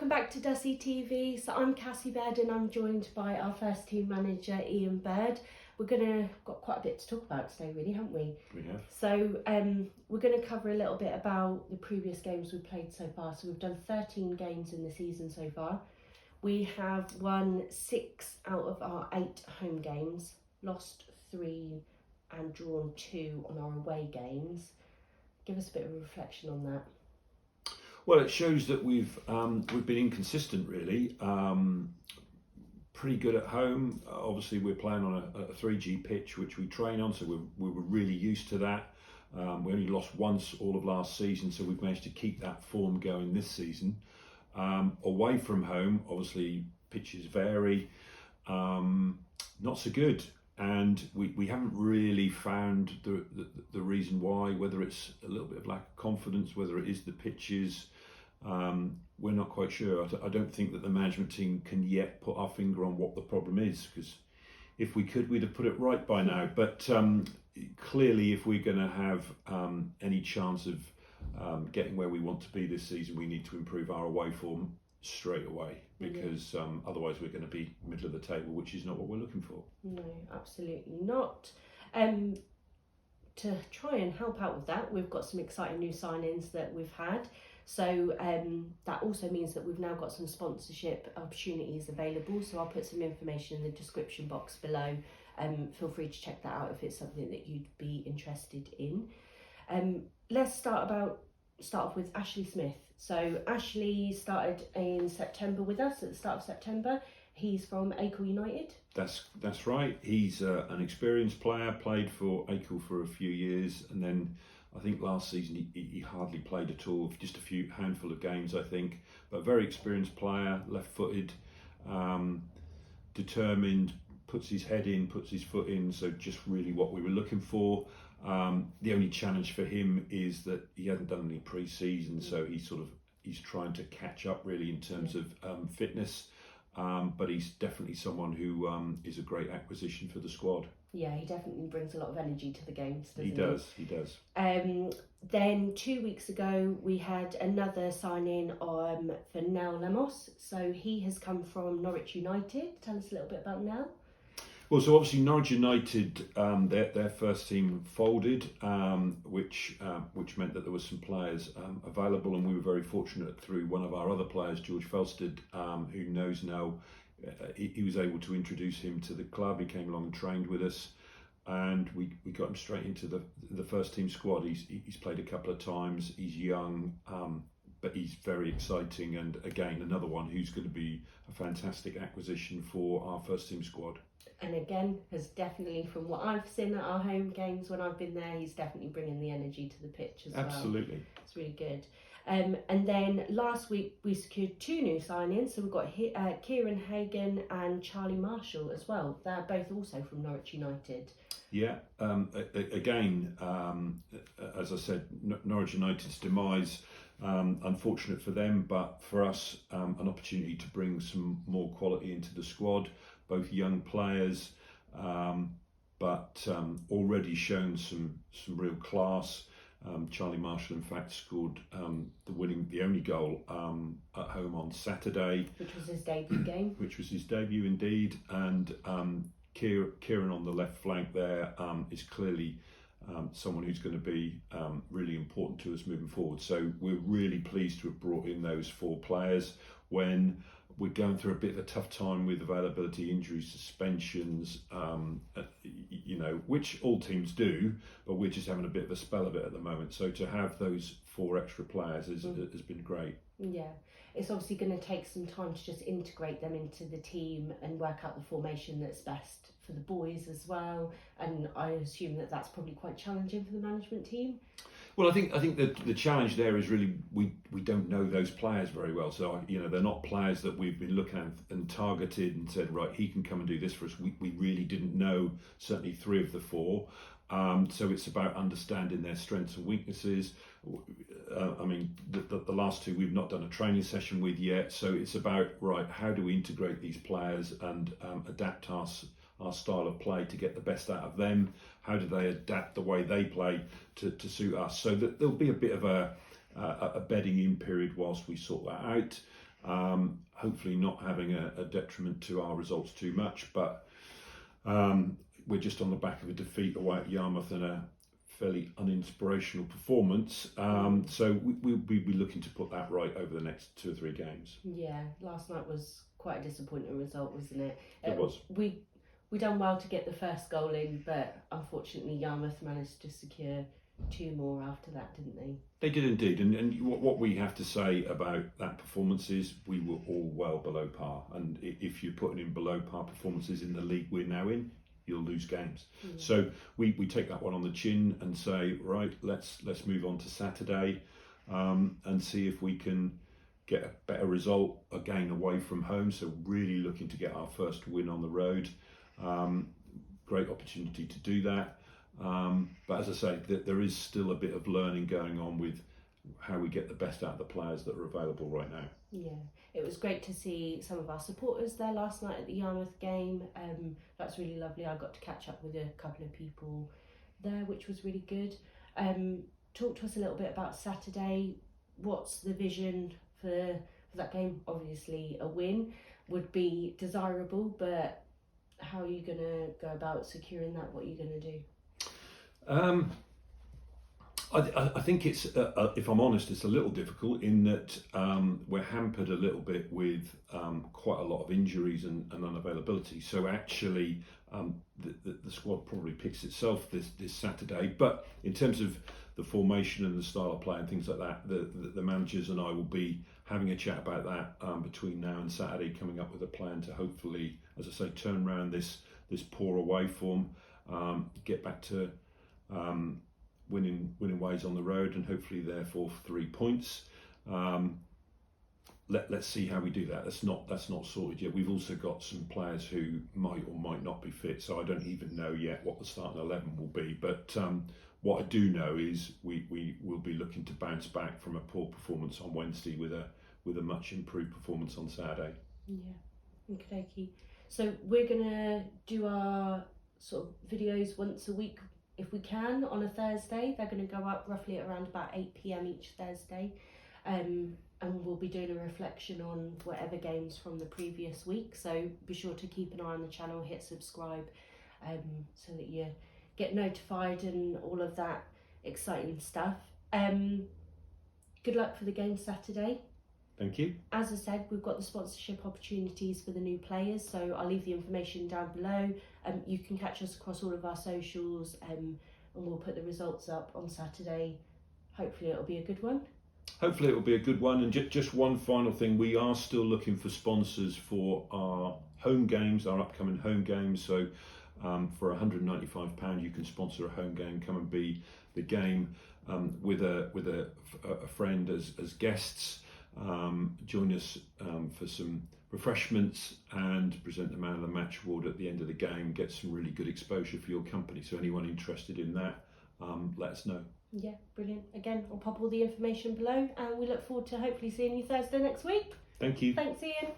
welcome back to Dussy TV. So I'm Cassie Bird and I'm joined by our first team manager Ian Bird. Got quite a bit to talk about today, really, haven't we? We have. So we're going to cover a little bit about the previous games we've played so far. So we've done 13 games in the season so far. We have won 6 out of our 8 home games, lost 3 and drawn 2 on our away games. Give us a bit of a reflection on that. Well, it shows that we've been inconsistent, really. Pretty good at home. Obviously, we're playing on a 3G pitch, which we train on, so we were really used to that. We only lost once all of last season, so we've managed to keep that form going this season. Away from home, obviously, pitches vary. Not so good. And we haven't really found the reason why, whether it's a little bit of lack of confidence, whether it is the pitches. We're not quite sure. I don't think that the management team can yet put our finger on what the problem is, because if we could, we'd have put it right by now. But clearly, if we're going to have any chance of getting where we want to be this season, we need to improve our away form straight away, because otherwise we're going to be middle of the table, which is not what we're looking for. No, absolutely not. To try and help out with that, we've got some exciting new signings that we've had. So that also means that we've now got some sponsorship opportunities available. So I'll put some information in the description box below. Feel free to check that out if it's something that you'd be interested in. Let's start off with Ashley Smith. So Ashley started in September with us, at the start of September. He's from Acle United. That's right. He's an experienced player, played for Acle for a few years, and then I think last season he hardly played at all, just a handful of games I think, but very experienced player, left-footed, determined, puts his head in, puts his foot in, so just really what we were looking for. The only challenge for him is that he hasn't done any pre-season, so he's trying to catch up really in terms of fitness. But he's definitely someone who is a great acquisition for the squad. Yeah, he definitely brings a lot of energy to the games, doesn't he? He does. Then 2 weeks ago, we had another sign-in for Nel Lemos. So he has come from Norwich United. Tell us a little bit about Nel. Well, so obviously Norwich United, their first team folded, which meant that there were some players available, and we were very fortunate through one of our other players, George Felsted, who knows Nel. He was able to introduce him to the club. He came along and trained with us, and we got him straight into the first team squad. He's played a couple of times. He's young, but he's very exciting, and again another one who's going to be a fantastic acquisition for our first team squad. And again, has definitely, from what I've seen at our home games when I've been there, he's definitely bringing the energy to the pitch as well. Absolutely. It's really good. And then last week we secured 2 new signings. So we've got Kieran, Hagen and Charlie Marshall as well. They're both also from Norwich United. Yeah, again, as I said, Norwich United's demise, unfortunate for them, but for us, an opportunity to bring some more quality into the squad. Both young players, but already shown some real class. Charlie Marshall, in fact, scored the only goal at home on Saturday, which was his debut game. Which was his debut indeed, and Kieran on the left flank there is clearly someone who's going to be really important to us moving forward. So we're really pleased to have brought in those 4 players when we're going through a bit of a tough time with availability, injuries, suspensions, which all teams do, but we're just having a bit of a spell of it at the moment. So to have those 4 extra players has been great. Yeah, it's obviously going to take some time to just integrate them into the team and work out the formation that's best for the boys as well. And I assume that that's probably quite challenging for the management team. Well, I think the challenge there is really we don't know those players very well. So they're not players that we've been looking at and targeted and said, right, he can come and do this for us. We really didn't know certainly 3 of the 4. So it's about understanding their strengths and weaknesses. The last 2 we've not done a training session with yet. So it's about, right, how do we integrate these players and adapt our style of play to get the best out of them? How do they adapt the way they play to suit us? So that there'll be a bit of a bedding in period whilst we sort that out. Hopefully not having a detriment to our results too much, but we're just on the back of a defeat away at Yarmouth and a fairly uninspirational performance. So we'll be looking to put that right over the next 2 or 3 games. Yeah, last night was quite a disappointing result, wasn't it? It was. We done well to get the first goal in, but unfortunately Yarmouth managed to secure 2 more after that, didn't they? They did indeed, and what we have to say about that performance is we were all well below par, and if you're putting in below par performances in the league we're now in, you'll lose games. Yeah. So we take that one on the chin and say, right, let's move on to Saturday and see if we can get a better result again away from home. So really looking to get our first win on the road. Great opportunity to do that. But as I say, there is still a bit of learning going on with how we get the best out of the players that are available right now. Yeah, it was great to see some of our supporters there last night at the Yarmouth game. That's really lovely. I got to catch up with a couple of people there, which was really good. Talk to us a little bit about Saturday. What's the vision for that game? Obviously a win would be desirable, but how are you going to go about securing that? What are you going to do? I think it's, if I'm honest, it's a little difficult in that we're hampered a little bit with quite a lot of injuries and unavailability. So actually, the squad probably picks itself this Saturday. But in terms of the formation and the style of play and things like that, the managers and I will be having a chat about that between now and Saturday, coming up with a plan to hopefully, as I say, turn around this poor away form, get back to winning ways on the road, and hopefully therefore 3 points. Let's see how we do that. That's not sorted yet. We've also got some players who might or might not be fit, so I don't even know yet what the starting 11 will be. But what I do know is we will be looking to bounce back from a poor performance on Wednesday with a much improved performance on Saturday. Yeah, okay. So we're gonna do our sort of videos once a week if we can on a Thursday. They're going to go up roughly at around about 8 p.m. each Thursday, and we'll be doing a reflection on whatever games from the previous week. So be sure to keep an eye on the channel, hit subscribe, so that you get notified and all of that exciting stuff. Good luck for the game Saturday. Thank you. As I said, we've got the sponsorship opportunities for the new players, so I'll leave the information down below. You can catch us across all of our socials, and we'll put the results up on Saturday. Hopefully it'll be a good one. Hopefully it will be a good one. And just one final thing, we are still looking for sponsors for our home games, our upcoming home games. So for £195 you can sponsor a home game, come and be the game with a friend as guests. Join us for some refreshments and present the Man of the Match award at the end of the game. Get some really good exposure for your company. So anyone interested in that, let us know. Yeah, brilliant. Again, I'll pop all the information below, and we look forward to hopefully seeing you Thursday next week. Thank you. Thanks, Ian.